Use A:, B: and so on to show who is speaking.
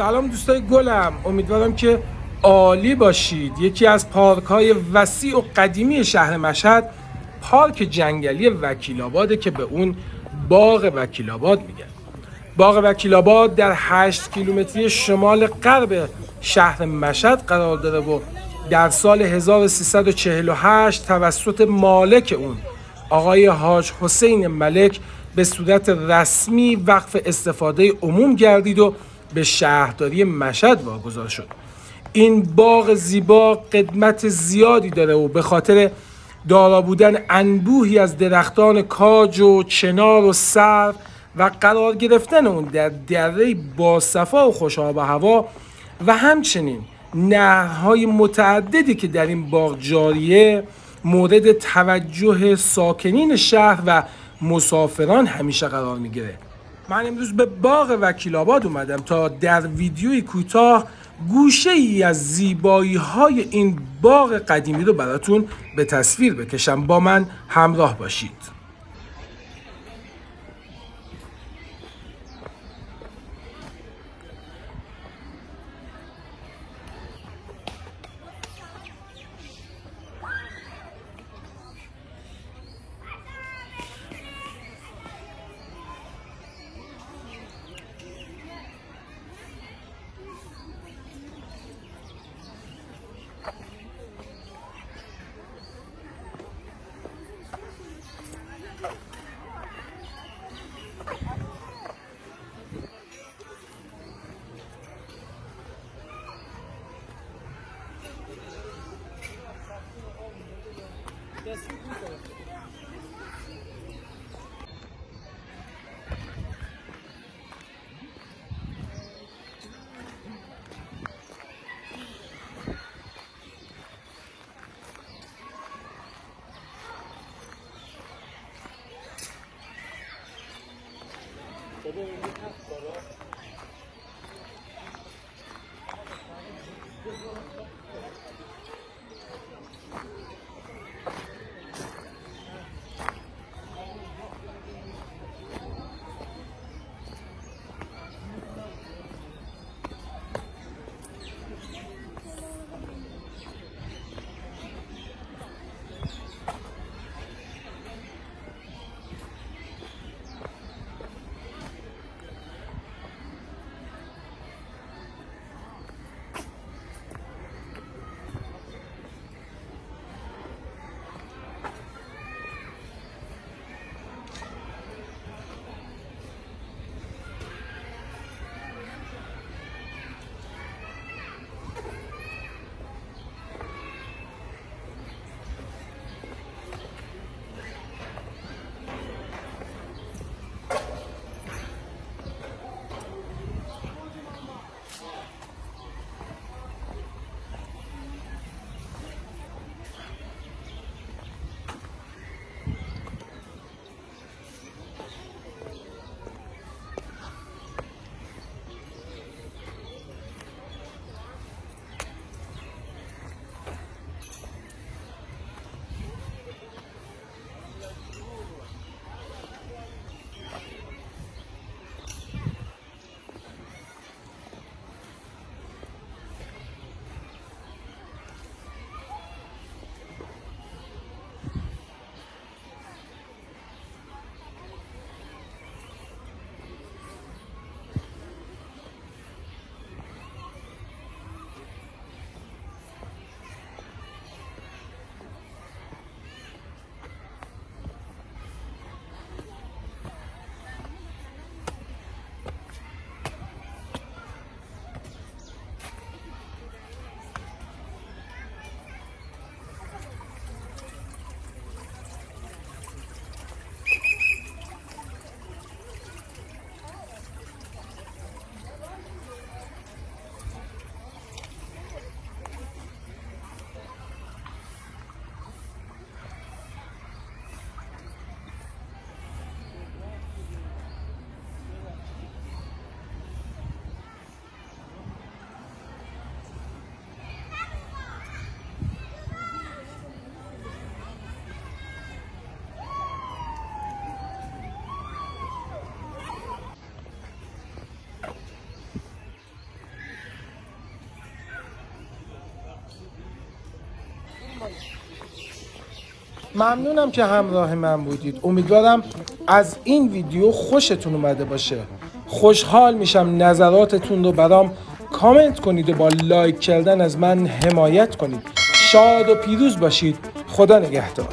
A: سلام دوستای گلم، امیدوارم که عالی باشید. یکی از پارک‌های وسیع و قدیمی شهر مشهد پارک جنگلی وکیل آباده که به اون باغ وکیل آباد میگن. باغ وکیل آباد در 8 کیلومتری شمال غرب شهر مشهد قرار داره و در سال 1348 توسط مالک اون آقای حاج حسین ملک به صورت رسمی وقف استفاده عموم گردید و به شهرداری مشهد واگذار شد. این باغ زیبا قدمت زیادی داره و به خاطر دارا بودن انبوهی از درختان کاج و چنار و سرو و قرار گرفتن اون در دره باصفا و خوش آب و هوا و همچنین نهرهای متعددی که در این باغ جاریه مورد توجه ساکنین شهر و مسافران همیشه قرار میگیره. من امروز به باغ وکیل آباد اومدم تا در ویدیوی کوتاه گوشه ای از زیبایی های این باغ قدیمی رو براتون به تصویر بکشم. با من همراه باشید. ممنونم که همراه من بودید. امیدوارم از این ویدیو خوشتون اومده باشه. خوشحال میشم نظراتتون رو برام کامنت کنید و با لایک کردن از من حمایت کنید. شاد و پیروز باشید. خدا نگهدار.